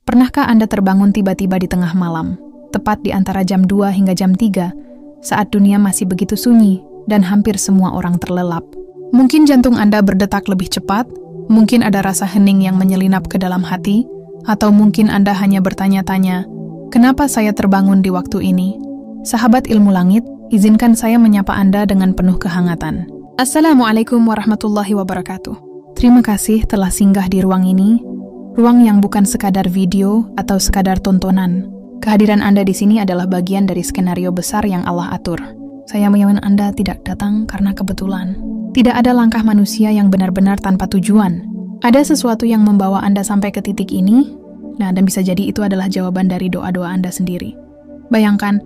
Pernahkah Anda terbangun tiba-tiba di tengah malam, tepat di antara jam 2 hingga jam 3, saat dunia masih begitu sunyi dan hampir semua orang terlelap? Mungkin jantung Anda berdetak lebih cepat, mungkin ada rasa hening yang menyelinap ke dalam hati, atau mungkin Anda hanya bertanya-tanya, kenapa saya terbangun di waktu ini? Sahabat ilmu langit, izinkan saya menyapa Anda dengan penuh kehangatan. Assalamualaikum warahmatullahi wabarakatuh. Terima kasih telah singgah di ruang ini, ruang yang bukan sekadar video atau sekadar tontonan. Kehadiran Anda di sini adalah bagian dari skenario besar yang Allah atur. Saya menyamin Anda tidak datang karena kebetulan. Tidak ada langkah manusia yang benar-benar tanpa tujuan. Ada sesuatu yang membawa Anda sampai ke titik ini, dan bisa jadi itu adalah jawaban dari doa-doa Anda sendiri. Bayangkan,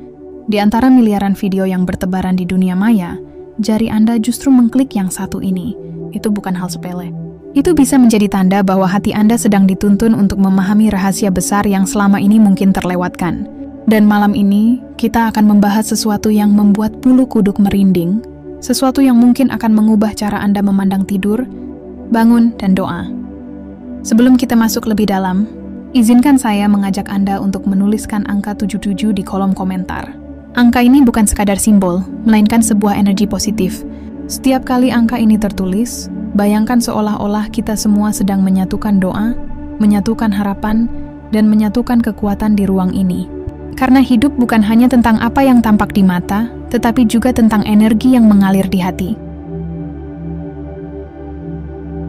di antara miliaran video yang bertebaran di dunia maya, jari Anda justru mengklik yang satu ini. Itu bukan hal sepele. Itu bisa menjadi tanda bahwa hati Anda sedang dituntun untuk memahami rahasia besar yang selama ini mungkin terlewatkan. Dan malam ini, kita akan membahas sesuatu yang membuat bulu kuduk merinding, sesuatu yang mungkin akan mengubah cara Anda memandang tidur, bangun, dan doa. Sebelum kita masuk lebih dalam, izinkan saya mengajak Anda untuk menuliskan angka 77 di kolom komentar. Angka ini bukan sekadar simbol, melainkan sebuah energi positif. Setiap kali angka ini tertulis, bayangkan seolah-olah kita semua sedang menyatukan doa, menyatukan harapan, dan menyatukan kekuatan di ruang ini. Karena hidup bukan hanya tentang apa yang tampak di mata, tetapi juga tentang energi yang mengalir di hati.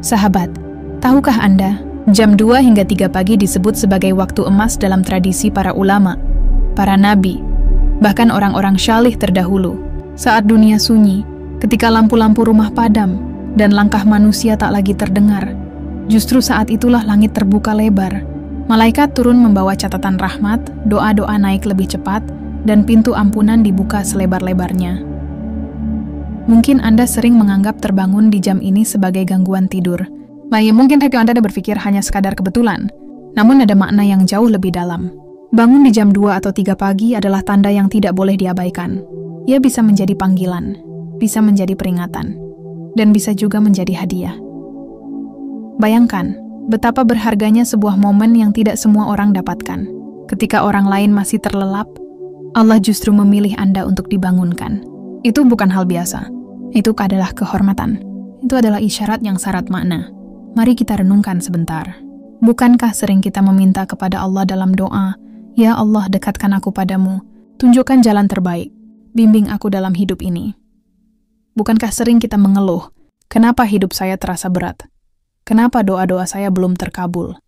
Sahabat, tahukah Anda, jam 2 hingga 3 pagi disebut sebagai waktu emas dalam tradisi para ulama, para nabi, bahkan orang-orang syalih terdahulu. Saat dunia sunyi, ketika lampu-lampu rumah padam, dan langkah manusia tak lagi terdengar, justru saat itulah langit terbuka lebar. Malaikat turun membawa catatan rahmat, doa-doa naik lebih cepat, dan pintu ampunan dibuka selebar-lebarnya. Mungkin Anda sering menganggap terbangun di jam ini sebagai gangguan tidur. Mungkin hati Anda berpikir hanya sekadar kebetulan, namun ada makna yang jauh lebih dalam. Bangun di jam 2 atau 3 pagi adalah tanda yang tidak boleh diabaikan. Ia bisa menjadi panggilan, bisa menjadi peringatan, dan bisa juga menjadi hadiah. Bayangkan, betapa berharganya sebuah momen yang tidak semua orang dapatkan. Ketika orang lain masih terlelap, Allah justru memilih Anda untuk dibangunkan. Itu bukan hal biasa. Itu adalah kehormatan. Itu adalah isyarat yang syarat makna. Mari kita renungkan sebentar. Bukankah sering kita meminta kepada Allah dalam doa, "Ya Allah, dekatkan aku padamu, tunjukkan jalan terbaik, bimbing aku dalam hidup ini." Bukankah sering kita mengeluh, kenapa hidup saya terasa berat? Kenapa doa-doa saya belum terkabul?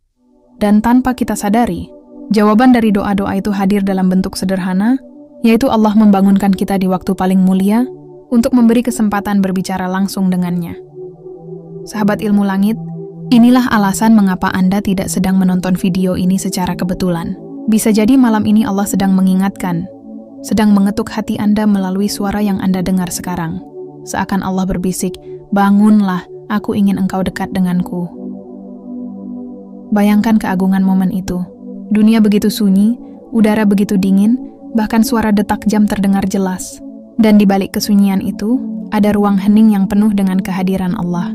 Dan tanpa kita sadari, jawaban dari doa-doa itu hadir dalam bentuk sederhana, yaitu Allah membangunkan kita di waktu paling mulia untuk memberi kesempatan berbicara langsung dengannya. Sahabat ilmu langit, inilah alasan mengapa Anda tidak sedang menonton video ini secara kebetulan. Bisa jadi malam ini Allah sedang mengingatkan, sedang mengetuk hati Anda melalui suara yang Anda dengar sekarang. Seakan Allah berbisik, "Bangunlah, aku ingin engkau dekat denganku." Bayangkan keagungan momen itu. Dunia begitu sunyi, udara begitu dingin, bahkan suara detak jam terdengar jelas. Dan di balik kesunyian itu, ada ruang hening yang penuh dengan kehadiran Allah.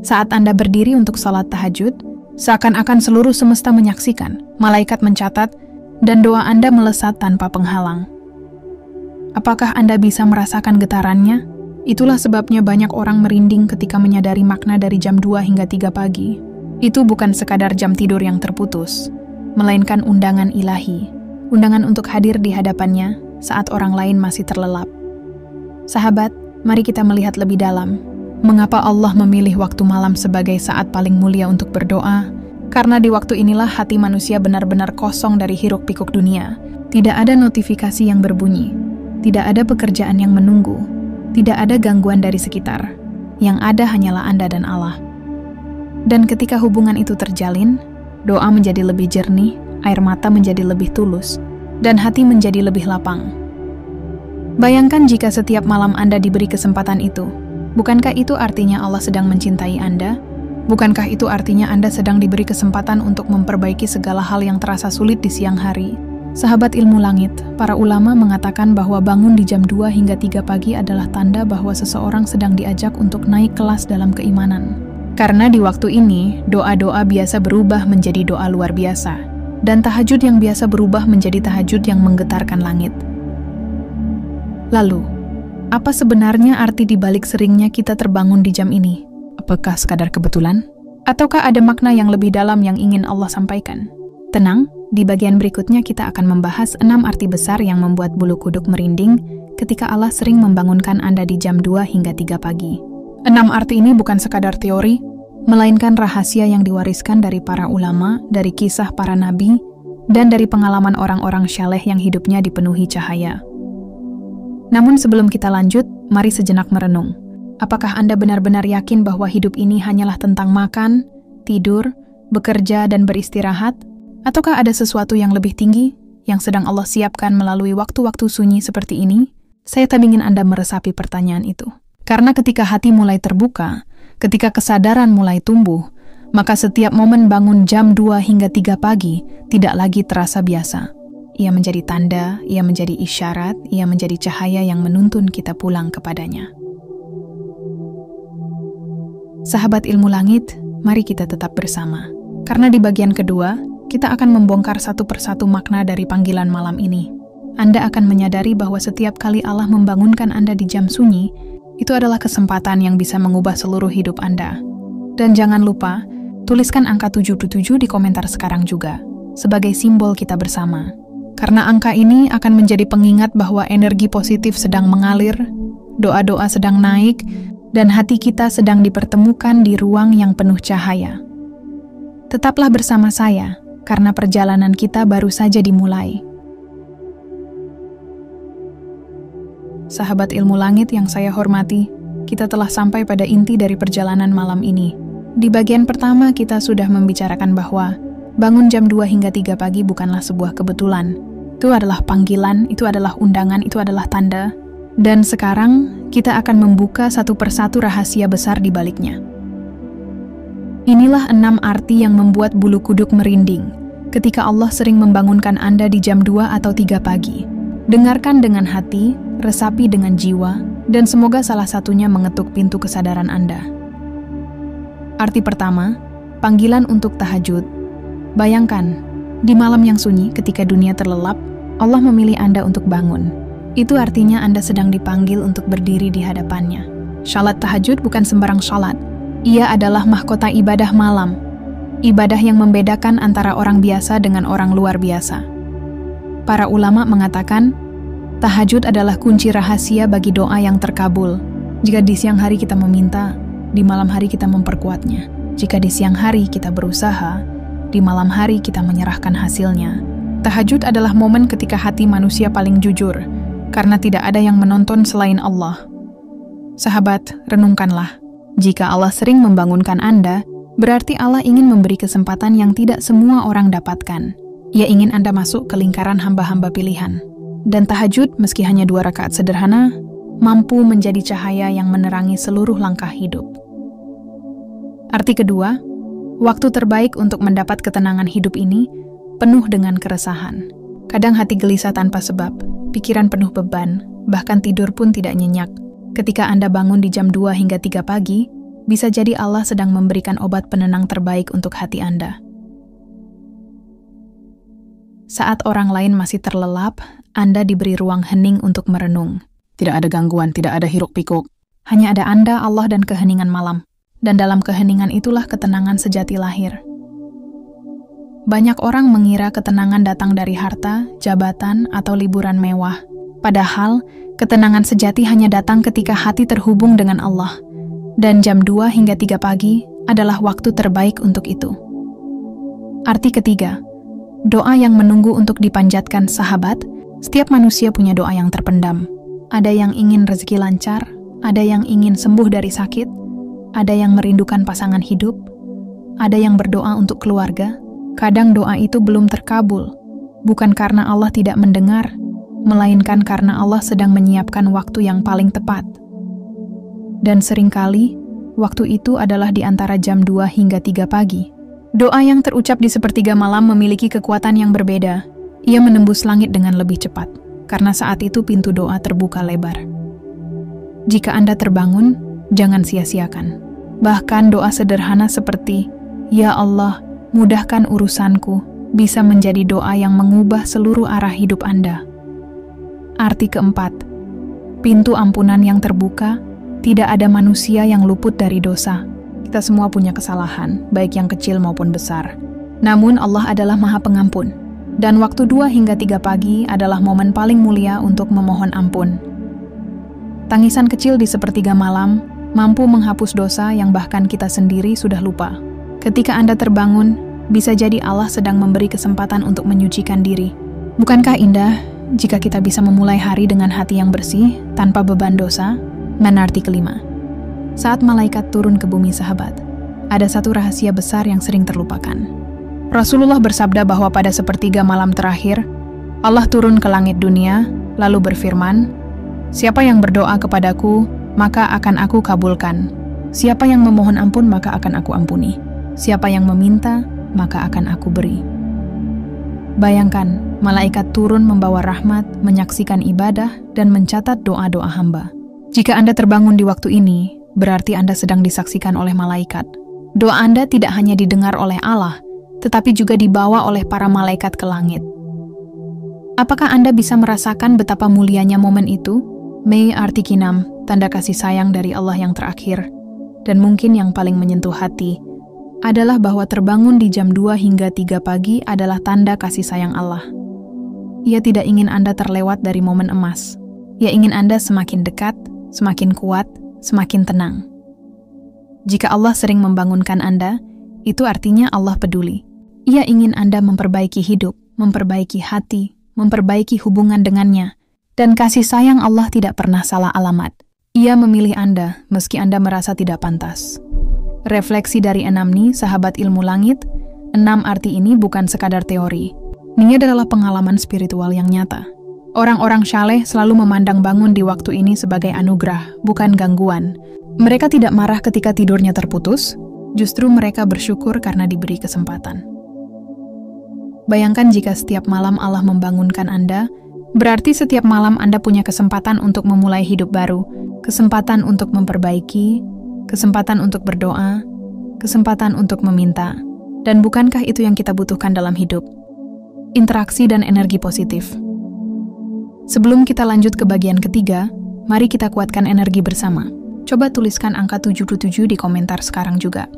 Saat Anda berdiri untuk salat tahajud, seakan-akan seluruh semesta menyaksikan, malaikat mencatat, dan doa Anda melesat tanpa penghalang. Apakah Anda bisa merasakan getarannya? Itulah sebabnya banyak orang merinding ketika menyadari makna dari jam 2 hingga 3 pagi. Itu bukan sekadar jam tidur yang terputus, melainkan undangan ilahi, undangan untuk hadir di hadapannya saat orang lain masih terlelap. Sahabat, mari kita melihat lebih dalam. Mengapa Allah memilih waktu malam sebagai saat paling mulia untuk berdoa? Karena di waktu inilah hati manusia benar-benar kosong dari hiruk-pikuk dunia. Tidak ada notifikasi yang berbunyi, tidak ada pekerjaan yang menunggu, tidak ada gangguan dari sekitar. Yang ada hanyalah Anda dan Allah. Dan ketika hubungan itu terjalin, doa menjadi lebih jernih, air mata menjadi lebih tulus, dan hati menjadi lebih lapang. Bayangkan jika setiap malam Anda diberi kesempatan itu. Bukankah itu artinya Allah sedang mencintai Anda? Bukankah itu artinya Anda sedang diberi kesempatan untuk memperbaiki segala hal yang terasa sulit di siang hari? Sahabat ilmu langit, para ulama mengatakan bahwa bangun di jam 2 hingga 3 pagi adalah tanda bahwa seseorang sedang diajak untuk naik kelas dalam keimanan. Karena di waktu ini, doa-doa biasa berubah menjadi doa luar biasa, dan tahajud yang biasa berubah menjadi tahajud yang menggetarkan langit. Lalu, apa sebenarnya arti dibalik seringnya kita terbangun di jam ini? Apakah sekadar kebetulan? Ataukah ada makna yang lebih dalam yang ingin Allah sampaikan? Tenang, di bagian berikutnya kita akan membahas 6 arti besar yang membuat bulu kuduk merinding ketika Allah sering membangunkan Anda di jam 2 hingga 3 pagi. 6 arti ini bukan sekadar teori, melainkan rahasia yang diwariskan dari para ulama, dari kisah para nabi, dan dari pengalaman orang-orang syaleh yang hidupnya dipenuhi cahaya. Namun sebelum kita lanjut, mari sejenak merenung. Apakah Anda benar-benar yakin bahwa hidup ini hanyalah tentang makan, tidur, bekerja, dan beristirahat? Ataukah ada sesuatu yang lebih tinggi yang sedang Allah siapkan melalui waktu-waktu sunyi seperti ini? Saya tak ingin Anda meresapi pertanyaan itu. Karena ketika hati mulai terbuka, ketika kesadaran mulai tumbuh, maka setiap momen bangun jam 2 hingga 3 pagi tidak lagi terasa biasa. Ia menjadi tanda, ia menjadi isyarat, ia menjadi cahaya yang menuntun kita pulang kepadanya. Sahabat ilmu langit, mari kita tetap bersama. Karena di bagian kedua, kita akan membongkar satu persatu makna dari panggilan malam ini. Anda akan menyadari bahwa setiap kali Allah membangunkan Anda di jam sunyi, itu adalah kesempatan yang bisa mengubah seluruh hidup Anda. Dan jangan lupa, tuliskan angka 77 di komentar sekarang juga, sebagai simbol kita bersama. Karena angka ini akan menjadi pengingat bahwa energi positif sedang mengalir, doa-doa sedang naik, dan hati kita sedang dipertemukan di ruang yang penuh cahaya. Tetaplah bersama saya, karena perjalanan kita baru saja dimulai. Sahabat ilmu langit yang saya hormati, kita telah sampai pada inti dari perjalanan malam ini. Di bagian pertama kita sudah membicarakan bahwa bangun jam 2 hingga 3 pagi bukanlah sebuah kebetulan. Itu adalah panggilan, itu adalah undangan, itu adalah tanda. Dan sekarang kita akan membuka satu persatu rahasia besar di baliknya. Inilah 6 arti yang membuat bulu kuduk merinding ketika Allah sering membangunkan Anda di jam 2 atau 3 pagi. Dengarkan dengan hati, resapi dengan jiwa, dan semoga salah satunya mengetuk pintu kesadaran Anda. Arti pertama, panggilan untuk tahajud. Bayangkan, di malam yang sunyi ketika dunia terlelap, Allah memilih Anda untuk bangun. Itu artinya Anda sedang dipanggil untuk berdiri di hadapannya. Salat tahajud bukan sembarang salat. Ia adalah mahkota ibadah malam. Ibadah yang membedakan antara orang biasa dengan orang luar biasa. Para ulama mengatakan, tahajud adalah kunci rahasia bagi doa yang terkabul. Jika di siang hari kita meminta, di malam hari kita memperkuatnya. Jika di siang hari kita berusaha, di malam hari kita menyerahkan hasilnya. Tahajud adalah momen ketika hati manusia paling jujur, karena tidak ada yang menonton selain Allah. Sahabat, renungkanlah. Jika Allah sering membangunkan Anda, berarti Allah ingin memberi kesempatan yang tidak semua orang dapatkan. Ia ingin Anda masuk ke lingkaran hamba-hamba pilihan. Dan tahajud, meski hanya 2 rakaat sederhana, mampu menjadi cahaya yang menerangi seluruh langkah hidup. Arti kedua, waktu terbaik untuk mendapat ketenangan hidup ini penuh dengan keresahan. Kadang hati gelisah tanpa sebab, pikiran penuh beban, bahkan tidur pun tidak nyenyak. Ketika Anda bangun di jam 2 hingga 3 pagi, bisa jadi Allah sedang memberikan obat penenang terbaik untuk hati Anda. Saat orang lain masih terlelap, Anda diberi ruang hening untuk merenung. Tidak ada gangguan, tidak ada hiruk-pikuk. Hanya ada Anda, Allah, dan keheningan malam. Dan dalam keheningan itulah ketenangan sejati lahir. Banyak orang mengira ketenangan datang dari harta, jabatan, atau liburan mewah. Padahal, ketenangan sejati hanya datang ketika hati terhubung dengan Allah. Dan jam 2 hingga 3 pagi adalah waktu terbaik untuk itu. Arti ketiga, doa yang menunggu untuk dipanjatkan. Sahabat, setiap manusia punya doa yang terpendam. Ada yang ingin rezeki lancar, ada yang ingin sembuh dari sakit, ada yang merindukan pasangan hidup, ada yang berdoa untuk keluarga. Kadang doa itu belum terkabul, bukan karena Allah tidak mendengar, melainkan karena Allah sedang menyiapkan waktu yang paling tepat. Dan seringkali, waktu itu adalah di antara jam 2 hingga 3 pagi. Doa yang terucap di sepertiga malam memiliki kekuatan yang berbeda. Ia menembus langit dengan lebih cepat, karena saat itu pintu doa terbuka lebar. Jika Anda terbangun, jangan sia-siakan. Bahkan doa sederhana seperti, "Ya Allah, mudahkan urusanku," bisa menjadi doa yang mengubah seluruh arah hidup Anda. Arti keempat, pintu ampunan yang terbuka, tidak ada manusia yang luput dari dosa. Kita semua punya kesalahan, baik yang kecil maupun besar. Namun Allah adalah Maha Pengampun, dan waktu 2 hingga 3 pagi adalah momen paling mulia untuk memohon ampun. Tangisan kecil di sepertiga malam mampu menghapus dosa yang bahkan kita sendiri sudah lupa. Ketika Anda terbangun, bisa jadi Allah sedang memberi kesempatan untuk menyucikan diri. Bukankah indah jika kita bisa memulai hari dengan hati yang bersih, tanpa beban dosa? Menarti kelima. Saat malaikat turun ke bumi sahabat, ada satu rahasia besar yang sering terlupakan. Rasulullah bersabda bahwa pada sepertiga malam terakhir, Allah turun ke langit dunia, lalu berfirman, "Siapa yang berdoa kepadaku, maka akan aku kabulkan. Siapa yang memohon ampun, maka akan aku ampuni. Siapa yang meminta, maka akan aku beri." Bayangkan, malaikat turun membawa rahmat, menyaksikan ibadah, dan mencatat doa-doa hamba. Jika Anda terbangun di waktu ini, berarti Anda sedang disaksikan oleh malaikat. Doa Anda tidak hanya didengar oleh Allah, tetapi juga dibawa oleh para malaikat ke langit. Apakah Anda bisa merasakan betapa mulianya momen itu? May arti kinam, tanda kasih sayang dari Allah yang terakhir, dan mungkin yang paling menyentuh hati, adalah bahwa terbangun di jam 2 hingga 3 pagi adalah tanda kasih sayang Allah. Ia tidak ingin Anda terlewat dari momen emas. Ia ingin Anda semakin dekat, semakin kuat, semakin tenang. Jika Allah sering membangunkan Anda, itu artinya Allah peduli. Ia ingin Anda memperbaiki hidup, memperbaiki hati, memperbaiki hubungan dengannya, dan kasih sayang Allah tidak pernah salah alamat. Ia memilih Anda meski Anda merasa tidak pantas. Refleksi dari 6 nih, sahabat ilmu langit, 6 arti ini bukan sekadar teori. Ini adalah pengalaman spiritual yang nyata. Orang-orang syaleh selalu memandang bangun di waktu ini sebagai anugerah, bukan gangguan. Mereka tidak marah ketika tidurnya terputus, justru mereka bersyukur karena diberi kesempatan. Bayangkan jika setiap malam Allah membangunkan Anda, berarti setiap malam Anda punya kesempatan untuk memulai hidup baru, kesempatan untuk memperbaiki, kesempatan untuk berdoa, kesempatan untuk meminta. Dan bukankah itu yang kita butuhkan dalam hidup? Interaksi dan energi positif. Sebelum kita lanjut ke bagian ketiga, mari kita kuatkan energi bersama. Coba tuliskan angka 77 di komentar sekarang juga.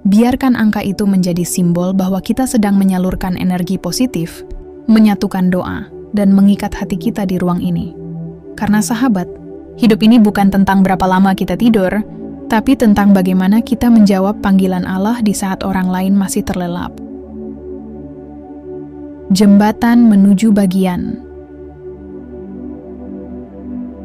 Biarkan angka itu menjadi simbol bahwa kita sedang menyalurkan energi positif, menyatukan doa, dan mengikat hati kita di ruang ini. Karena sahabat, hidup ini bukan tentang berapa lama kita tidur, tapi tentang bagaimana kita menjawab panggilan Allah di saat orang lain masih terlelap. Jembatan menuju bagian.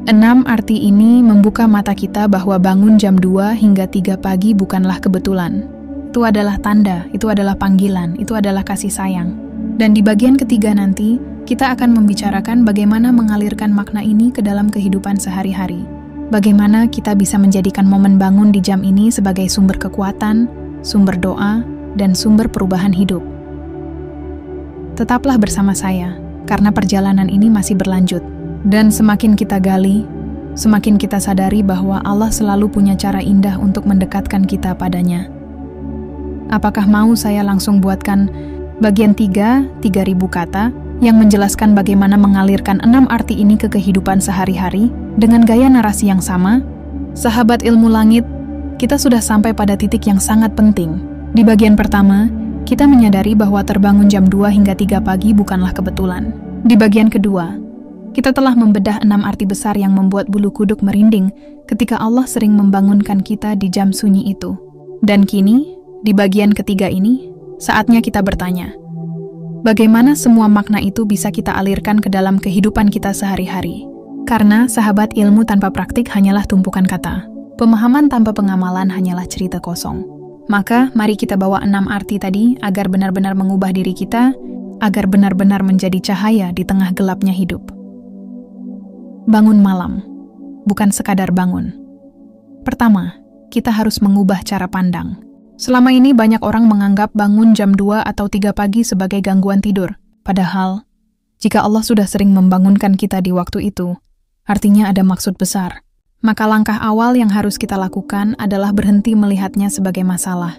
6 arti ini membuka mata kita bahwa bangun jam 2 hingga 3 pagi bukanlah kebetulan. Itu adalah tanda, itu adalah panggilan, itu adalah kasih sayang. Dan di bagian ketiga nanti, kita akan membicarakan bagaimana mengalirkan makna ini ke dalam kehidupan sehari-hari. Bagaimana kita bisa menjadikan momen bangun di jam ini sebagai sumber kekuatan, sumber doa, dan sumber perubahan hidup. Tetaplah bersama saya, karena perjalanan ini masih berlanjut. Dan semakin kita gali, semakin kita sadari bahwa Allah selalu punya cara indah untuk mendekatkan kita padanya. Apakah mau saya langsung buatkan bagian 3.000 kata yang menjelaskan bagaimana mengalirkan 6 arti ini ke kehidupan sehari-hari dengan gaya narasi yang sama? Sahabat ilmu langit, kita sudah sampai pada titik yang sangat penting. Di bagian pertama, kita menyadari bahwa terbangun jam 2 hingga 3 pagi bukanlah kebetulan. Di bagian kedua, kita telah membedah 6 arti besar yang membuat bulu kuduk merinding ketika Allah sering membangunkan kita di jam sunyi itu. Dan kini, di bagian ketiga ini, saatnya kita bertanya, bagaimana semua makna itu bisa kita alirkan ke dalam kehidupan kita sehari-hari? Karena sahabat, ilmu tanpa praktik hanyalah tumpukan kata. Pemahaman tanpa pengamalan hanyalah cerita kosong. Maka, mari kita bawa 6 arti tadi agar benar-benar mengubah diri kita, agar benar-benar menjadi cahaya di tengah gelapnya hidup. Bangun malam, bukan sekadar bangun. Pertama, kita harus mengubah cara pandang. Selama ini banyak orang menganggap bangun jam 2 atau 3 pagi sebagai gangguan tidur. Padahal, jika Allah sudah sering membangunkan kita di waktu itu, artinya ada maksud besar. maka langkah awal yang harus kita lakukan adalah berhenti melihatnya sebagai masalah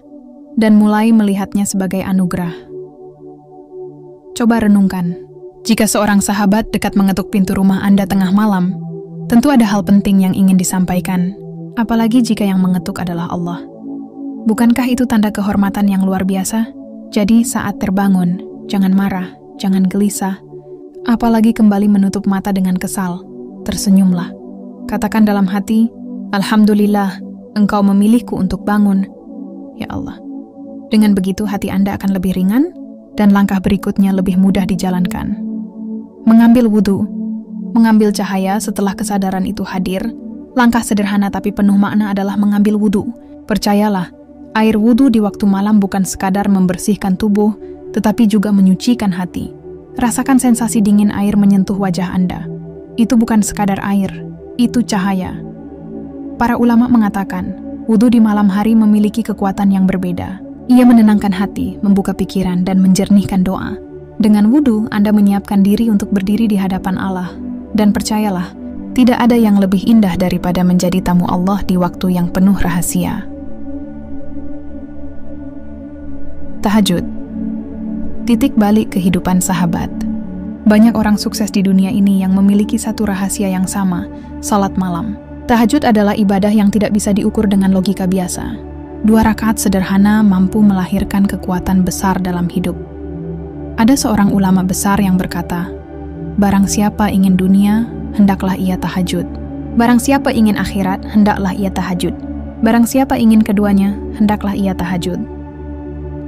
dan mulai melihatnya sebagai anugerah. Coba renungkan, jika seorang sahabat dekat mengetuk pintu rumah Anda tengah malam, tentu ada hal penting yang ingin disampaikan, apalagi jika yang mengetuk adalah Allah. Bukankah itu tanda kehormatan yang luar biasa? Jadi saat terbangun, jangan marah, jangan gelisah, apalagi kembali menutup mata dengan kesal. Tersenyumlah. Katakan dalam hati, Alhamdulillah, Engkau memilihku untuk bangun. Ya Allah. Dengan begitu hati Anda akan lebih ringan, dan langkah berikutnya lebih mudah dijalankan. Mengambil wudhu. Mengambil cahaya setelah kesadaran itu hadir, langkah sederhana tapi penuh makna adalah mengambil wudhu. Percayalah, air wudhu di waktu malam bukan sekadar membersihkan tubuh, tetapi juga menyucikan hati. Rasakan sensasi dingin air menyentuh wajah Anda. Itu bukan sekadar air, itu cahaya. Para ulama mengatakan, wudhu di malam hari memiliki kekuatan yang berbeda. Ia menenangkan hati, membuka pikiran, dan menjernihkan doa. Dengan wudhu, Anda menyiapkan diri untuk berdiri di hadapan Allah. Dan percayalah, tidak ada yang lebih indah daripada menjadi tamu Allah di waktu yang penuh rahasia. Tahajud. Titik balik kehidupan sahabat. Banyak orang sukses di dunia ini yang memiliki satu rahasia yang sama, salat malam. Tahajud adalah ibadah yang tidak bisa diukur dengan logika biasa. 2 rakaat sederhana mampu melahirkan kekuatan besar dalam hidup. Ada seorang ulama besar yang berkata, barang siapa ingin dunia, hendaklah ia tahajud. Barang siapa ingin akhirat, hendaklah ia tahajud. Barang siapa ingin keduanya, hendaklah ia tahajud.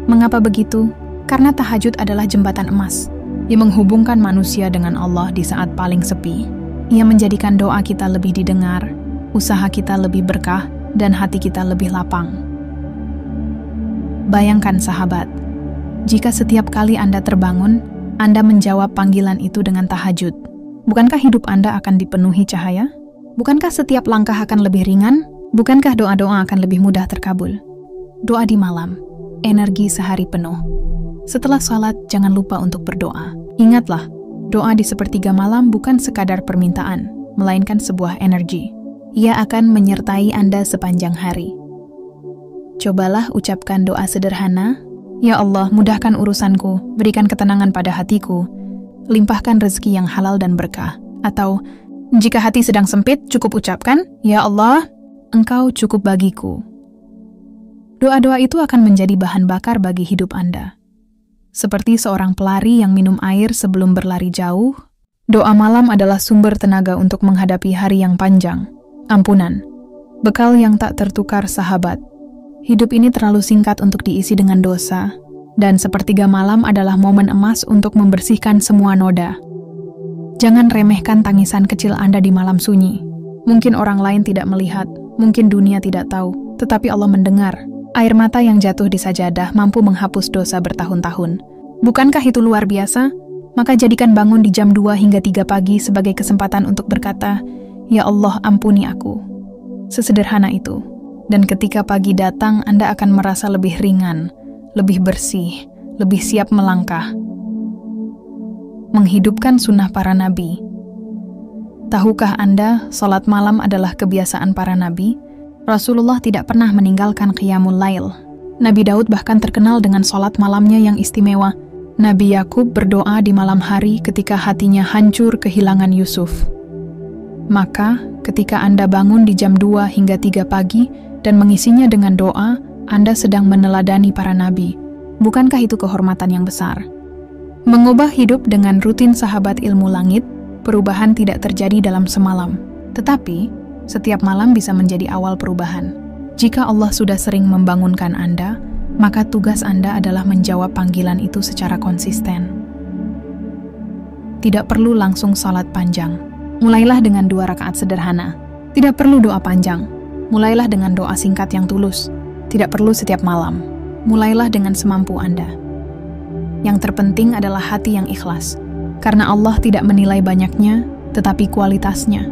Mengapa begitu? Karena tahajud adalah jembatan emas yang menghubungkan manusia dengan Allah di saat paling sepi. Ia menjadikan doa kita lebih didengar, usaha kita lebih berkah, dan hati kita lebih lapang. Bayangkan sahabat, jika setiap kali Anda terbangun, Anda menjawab panggilan itu dengan tahajud. Bukankah hidup Anda akan dipenuhi cahaya? Bukankah setiap langkah akan lebih ringan? Bukankah doa-doa akan lebih mudah terkabul? Doa di malam, energi sehari penuh. Setelah salat, jangan lupa untuk berdoa. Ingatlah, doa di sepertiga malam bukan sekadar permintaan, melainkan sebuah energi. Ia akan menyertai Anda sepanjang hari. Cobalah ucapkan doa sederhana, Ya Allah, mudahkan urusanku, berikan ketenangan pada hatiku, limpahkan rezeki yang halal dan berkah. Atau, jika hati sedang sempit, cukup ucapkan, Ya Allah, Engkau cukup bagiku. Doa-doa itu akan menjadi bahan bakar bagi hidup Anda. Seperti seorang pelari yang minum air sebelum berlari jauh, doa malam adalah sumber tenaga untuk menghadapi hari yang panjang. Ampunan, bekal yang tak tertukar sahabat. Hidup ini terlalu singkat untuk diisi dengan dosa, dan sepertiga malam adalah momen emas untuk membersihkan semua noda. Jangan remehkan tangisan kecil Anda di malam sunyi. Mungkin orang lain tidak melihat, mungkin dunia tidak tahu, tetapi Allah mendengar. Air mata yang jatuh di sajadah mampu menghapus dosa bertahun-tahun. Bukankah itu luar biasa? Maka jadikan bangun di jam 2 hingga 3 pagi sebagai kesempatan untuk berkata, Ya Allah, ampuni aku. Sesederhana itu. Dan ketika pagi datang, Anda akan merasa lebih ringan, lebih bersih, lebih siap melangkah. Menghidupkan sunnah para nabi. Tahukah Anda, salat malam adalah kebiasaan para nabi? Rasulullah tidak pernah meninggalkan qiyamul lail. Nabi Daud bahkan terkenal dengan salat malamnya yang istimewa. Nabi Yakub berdoa di malam hari ketika hatinya hancur kehilangan Yusuf. Maka, ketika Anda bangun di jam 2 hingga 3 pagi dan mengisinya dengan doa, Anda sedang meneladani para nabi. Bukankah itu kehormatan yang besar? Mengubah hidup dengan rutin sahabat ilmu langit, perubahan tidak terjadi dalam semalam. Tetapi, setiap malam bisa menjadi awal perubahan. Jika Allah sudah sering membangunkan Anda, maka tugas Anda adalah menjawab panggilan itu secara konsisten. Tidak perlu langsung salat panjang. Mulailah dengan 2 rakaat sederhana. Tidak perlu doa panjang. Mulailah dengan doa singkat yang tulus. Tidak perlu setiap malam. Mulailah dengan semampu Anda. Yang terpenting adalah hati yang ikhlas. Karena Allah tidak menilai banyaknya, tetapi kualitasnya.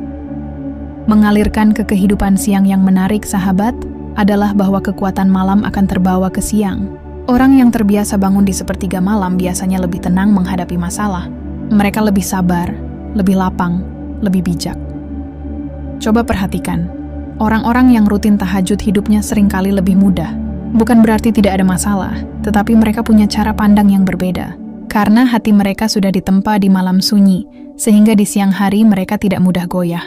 Mengalirkan ke kehidupan siang yang menarik, sahabat, adalah bahwa kekuatan malam akan terbawa ke siang. Orang yang terbiasa bangun di sepertiga malam biasanya lebih tenang menghadapi masalah. Mereka lebih sabar, lebih lapang, lebih bijak. Coba perhatikan, orang-orang yang rutin tahajud hidupnya seringkali lebih mudah. Bukan berarti tidak ada masalah, tetapi mereka punya cara pandang yang berbeda. Karena hati mereka sudah ditempa di malam sunyi, sehingga di siang hari mereka tidak mudah goyah.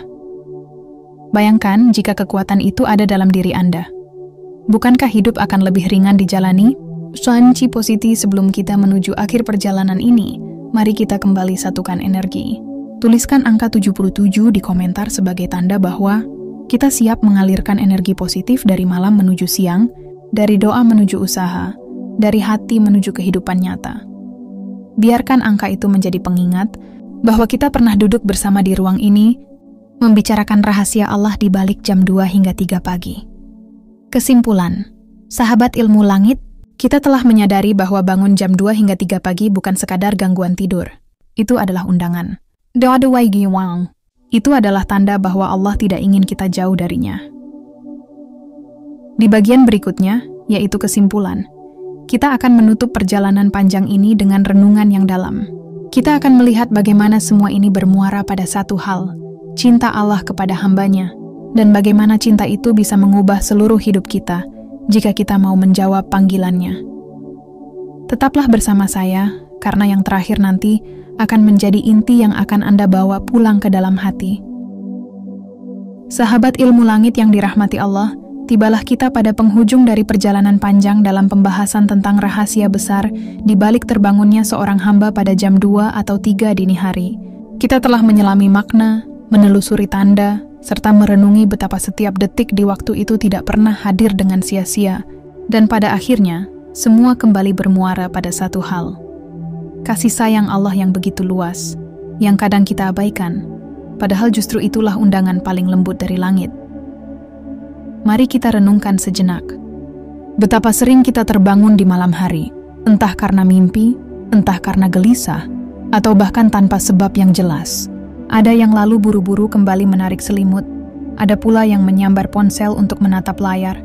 Bayangkan jika kekuatan itu ada dalam diri Anda. Bukankah hidup akan lebih ringan dijalani? Sanci positi sebelum kita menuju akhir perjalanan ini, mari kita kembali satukan energi. Tuliskan angka 77 di komentar sebagai tanda bahwa kita siap mengalirkan energi positif dari malam menuju siang, dari doa menuju usaha, dari hati menuju kehidupan nyata. Biarkan angka itu menjadi pengingat bahwa kita pernah duduk bersama di ruang ini, membicarakan rahasia Allah di balik jam 2 hingga 3 pagi. Kesimpulan, sahabat ilmu langit, kita telah menyadari bahwa bangun jam 2 hingga 3 pagi bukan sekadar gangguan tidur. Itu adalah undangan. Itu adalah tanda bahwa Allah tidak ingin kita jauh darinya. Di bagian berikutnya, yaitu kesimpulan, kita akan menutup perjalanan panjang ini dengan renungan yang dalam. Kita akan melihat bagaimana semua ini bermuara pada satu hal, cinta Allah kepada hambanya, dan bagaimana cinta itu bisa mengubah seluruh hidup kita jika kita mau menjawab panggilannya. Tetaplah bersama saya, karena yang terakhir nanti akan menjadi inti yang akan Anda bawa pulang ke dalam hati. Sahabat ilmu langit yang dirahmati Allah, tibalah kita pada penghujung dari perjalanan panjang dalam pembahasan tentang rahasia besar di balik terbangunnya seorang hamba pada jam 2 atau 3 dini hari. Kita telah menyelami makna, menelusuri tanda, serta merenungi betapa setiap detik di waktu itu tidak pernah hadir dengan sia-sia. Dan pada akhirnya, semua kembali bermuara pada satu hal. Kasih sayang Allah yang begitu luas, yang kadang kita abaikan, padahal justru itulah undangan paling lembut dari langit. Mari kita renungkan sejenak. Betapa sering kita terbangun di malam hari, entah karena mimpi, entah karena gelisah, atau bahkan tanpa sebab yang jelas. Ada yang lalu buru-buru kembali menarik selimut, ada pula yang menyambar ponsel untuk menatap layar,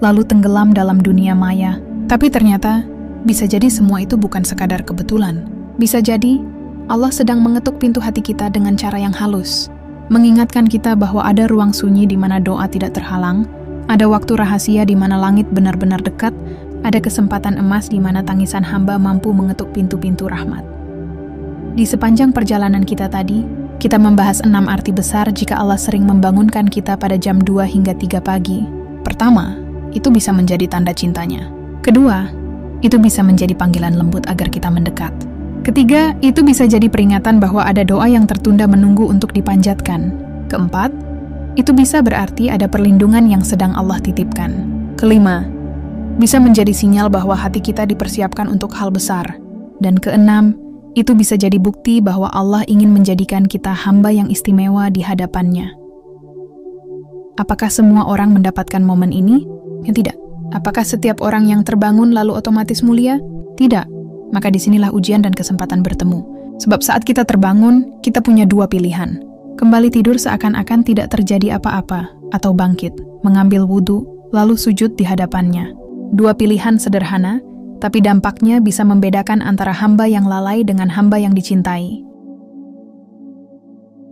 lalu tenggelam dalam dunia maya. Tapi ternyata, bisa jadi semua itu bukan sekadar kebetulan. Bisa jadi, Allah sedang mengetuk pintu hati kita dengan cara yang halus, mengingatkan kita bahwa ada ruang sunyi di mana doa tidak terhalang, ada waktu rahasia di mana langit benar-benar dekat, ada kesempatan emas di mana tangisan hamba mampu mengetuk pintu-pintu rahmat. Di sepanjang perjalanan kita tadi, kita membahas 6 arti besar jika Allah sering membangunkan kita pada jam 2 hingga 3 pagi. Pertama, itu bisa menjadi tanda cintanya. Kedua, itu bisa menjadi panggilan lembut agar kita mendekat. Ketiga, itu bisa jadi peringatan bahwa ada doa yang tertunda menunggu untuk dipanjatkan. Keempat, itu bisa berarti ada perlindungan yang sedang Allah titipkan. Kelima, bisa menjadi sinyal bahwa hati kita dipersiapkan untuk hal besar. Dan keenam, itu bisa jadi bukti bahwa Allah ingin menjadikan kita hamba yang istimewa di hadapannya. Apakah semua orang mendapatkan momen ini? Ya tidak. Apakah setiap orang yang terbangun lalu otomatis mulia? Tidak. Maka disinilah ujian dan kesempatan bertemu. Sebab saat kita terbangun, kita punya 2 pilihan. Kembali tidur seakan-akan tidak terjadi apa-apa, atau bangkit, mengambil wudhu, lalu sujud di hadapannya. 2 pilihan sederhana, tapi dampaknya bisa membedakan antara hamba yang lalai dengan hamba yang dicintai.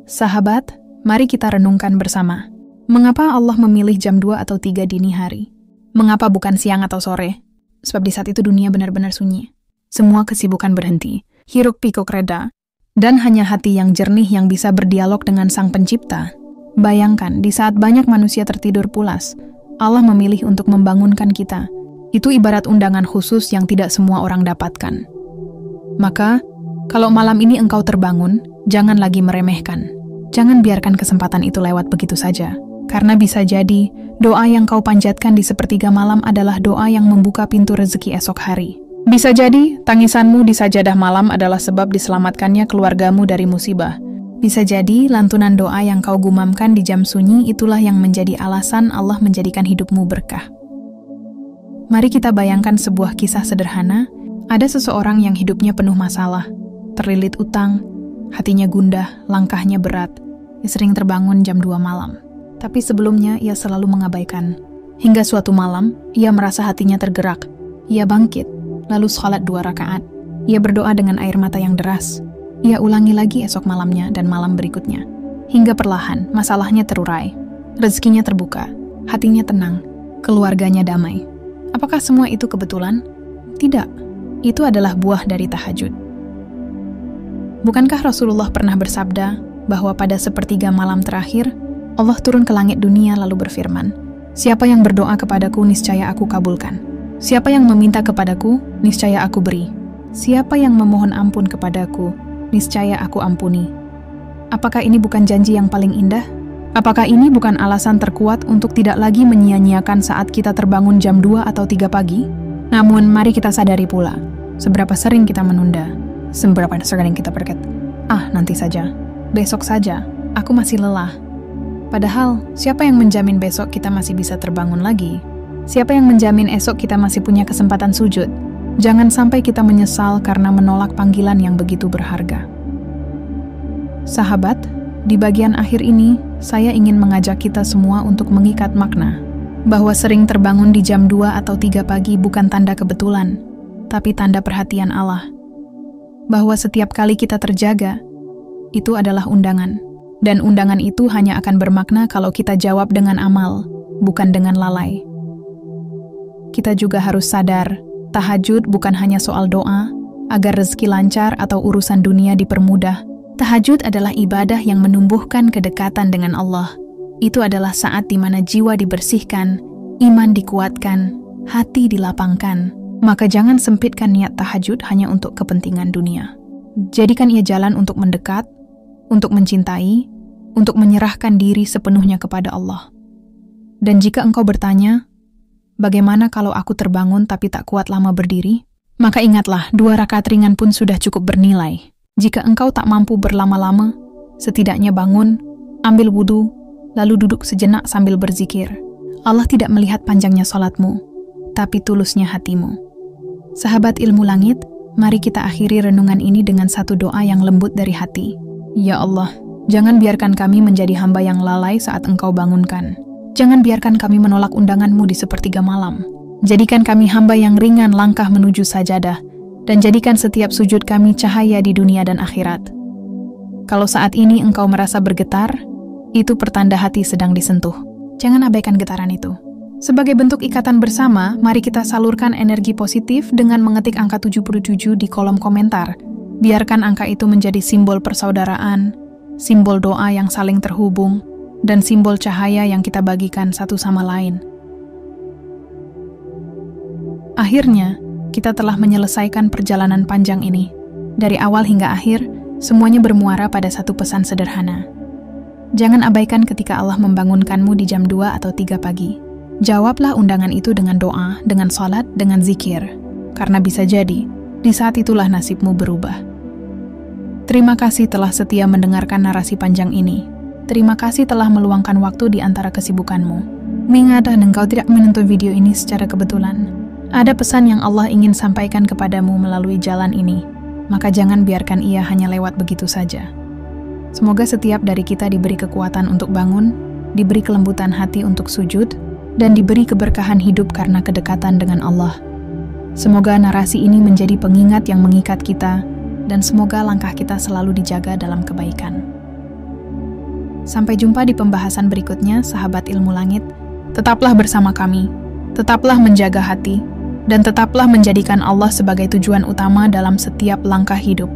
Sahabat, mari kita renungkan bersama. Mengapa Allah memilih jam 2 atau 3 dini hari? Mengapa bukan siang atau sore? Sebab di saat itu dunia benar-benar sunyi. Semua kesibukan berhenti, hiruk pikuk reda, dan hanya hati yang jernih yang bisa berdialog dengan Sang Pencipta. Bayangkan, di saat banyak manusia tertidur pulas, Allah memilih untuk membangunkan kita. Itu ibarat undangan khusus yang tidak semua orang dapatkan. Maka, kalau malam ini engkau terbangun, jangan lagi meremehkan. Jangan biarkan kesempatan itu lewat begitu saja. Karena bisa jadi, doa yang kau panjatkan di sepertiga malam adalah doa yang membuka pintu rezeki esok hari. Bisa jadi, tangisanmu di sajadah malam adalah sebab diselamatkannya keluargamu dari musibah. Bisa jadi, lantunan doa yang kau gumamkan di jam sunyi itulah yang menjadi alasan Allah menjadikan hidupmu berkah. Mari kita bayangkan sebuah kisah sederhana. Ada seseorang yang hidupnya penuh masalah, terlilit utang, hatinya gundah, langkahnya berat. Ia sering terbangun jam 2 malam. Tapi sebelumnya ia selalu mengabaikan. Hingga suatu malam, ia merasa hatinya tergerak. Ia bangkit, lalu sholat 2 rakaat. Ia berdoa dengan air mata yang deras. Ia ulangi lagi esok malamnya dan malam berikutnya. hingga perlahan masalahnya terurai, rezekinya terbuka, hatinya tenang, keluarganya damai. Apakah semua itu kebetulan? Tidak, itu adalah buah dari tahajud. Bukankah Rasulullah pernah bersabda bahwa pada sepertiga malam terakhir, Allah turun ke langit dunia lalu berfirman, "Siapa yang berdoa kepadaku, niscaya aku kabulkan. Siapa yang meminta kepadaku, niscaya aku beri. Siapa yang memohon ampun kepadaku, niscaya aku ampuni." Apakah ini bukan janji yang paling indah? Apakah ini bukan alasan terkuat untuk tidak lagi menyia-nyiakan saat kita terbangun jam 2 atau 3 pagi? Namun, mari kita sadari pula, seberapa sering kita menunda, seberapa sering kita berkata, nanti saja, besok saja, aku masih lelah. Padahal, siapa yang menjamin besok kita masih bisa terbangun lagi? Siapa yang menjamin esok kita masih punya kesempatan sujud? Jangan sampai kita menyesal karena menolak panggilan yang begitu berharga. Sahabat, di bagian akhir ini, saya ingin mengajak kita semua untuk mengikat makna bahwa sering terbangun di jam 2 atau 3 pagi bukan tanda kebetulan, tapi tanda perhatian Allah. Bahwa setiap kali kita terjaga, itu adalah undangan. Dan undangan itu hanya akan bermakna kalau kita jawab dengan amal, bukan dengan lalai. Kita juga harus sadar, tahajud bukan hanya soal doa, agar rezeki lancar atau urusan dunia dipermudah. Tahajud adalah ibadah yang menumbuhkan kedekatan dengan Allah. Itu adalah saat di mana jiwa dibersihkan, iman dikuatkan, hati dilapangkan. Maka jangan sempitkan niat tahajud hanya untuk kepentingan dunia. Jadikan ia jalan untuk mendekat, untuk mencintai, untuk menyerahkan diri sepenuhnya kepada Allah. Dan jika engkau bertanya, bagaimana kalau aku terbangun tapi tak kuat lama berdiri? Maka ingatlah, 2 rakaat ringan pun sudah cukup bernilai. Jika engkau tak mampu berlama-lama, setidaknya bangun, ambil wudhu, lalu duduk sejenak sambil berzikir. Allah tidak melihat panjangnya salatmu, tapi tulusnya hatimu. Sahabat ilmu langit, mari kita akhiri renungan ini dengan satu doa yang lembut dari hati. Ya Allah, jangan biarkan kami menjadi hamba yang lalai saat Engkau bangunkan. Jangan biarkan kami menolak undangan-Mu di sepertiga malam. Jadikan kami hamba yang ringan langkah menuju sajadah, dan jadikan setiap sujud kami cahaya di dunia dan akhirat. Kalau saat ini engkau merasa bergetar, itu pertanda hati sedang disentuh. Jangan abaikan getaran itu. Sebagai bentuk ikatan bersama, mari kita salurkan energi positif dengan mengetik angka 77 di kolom komentar. Biarkan angka itu menjadi simbol persaudaraan, simbol doa yang saling terhubung, dan simbol cahaya yang kita bagikan satu sama lain. Akhirnya, kita telah menyelesaikan perjalanan panjang ini. Dari awal hingga akhir, semuanya bermuara pada satu pesan sederhana. Jangan abaikan ketika Allah membangunkanmu di jam 2 atau 3 pagi. Jawablah undangan itu dengan doa, dengan salat, dengan zikir. Karena bisa jadi, di saat itulah nasibmu berubah. Terima kasih telah setia mendengarkan narasi panjang ini. Terima kasih telah meluangkan waktu di antara kesibukanmu. Mengingat engkau tidak menonton video ini secara kebetulan. Ada pesan yang Allah ingin sampaikan kepadamu melalui jalan ini, maka jangan biarkan ia hanya lewat begitu saja. Semoga setiap dari kita diberi kekuatan untuk bangun, diberi kelembutan hati untuk sujud, dan diberi keberkahan hidup karena kedekatan dengan Allah. Semoga narasi ini menjadi pengingat yang mengikat kita, dan semoga langkah kita selalu dijaga dalam kebaikan. Sampai jumpa di pembahasan berikutnya, sahabat ilmu langit. Tetaplah bersama kami, tetaplah menjaga hati, dan tetaplah menjadikan Allah sebagai tujuan utama dalam setiap langkah hidup.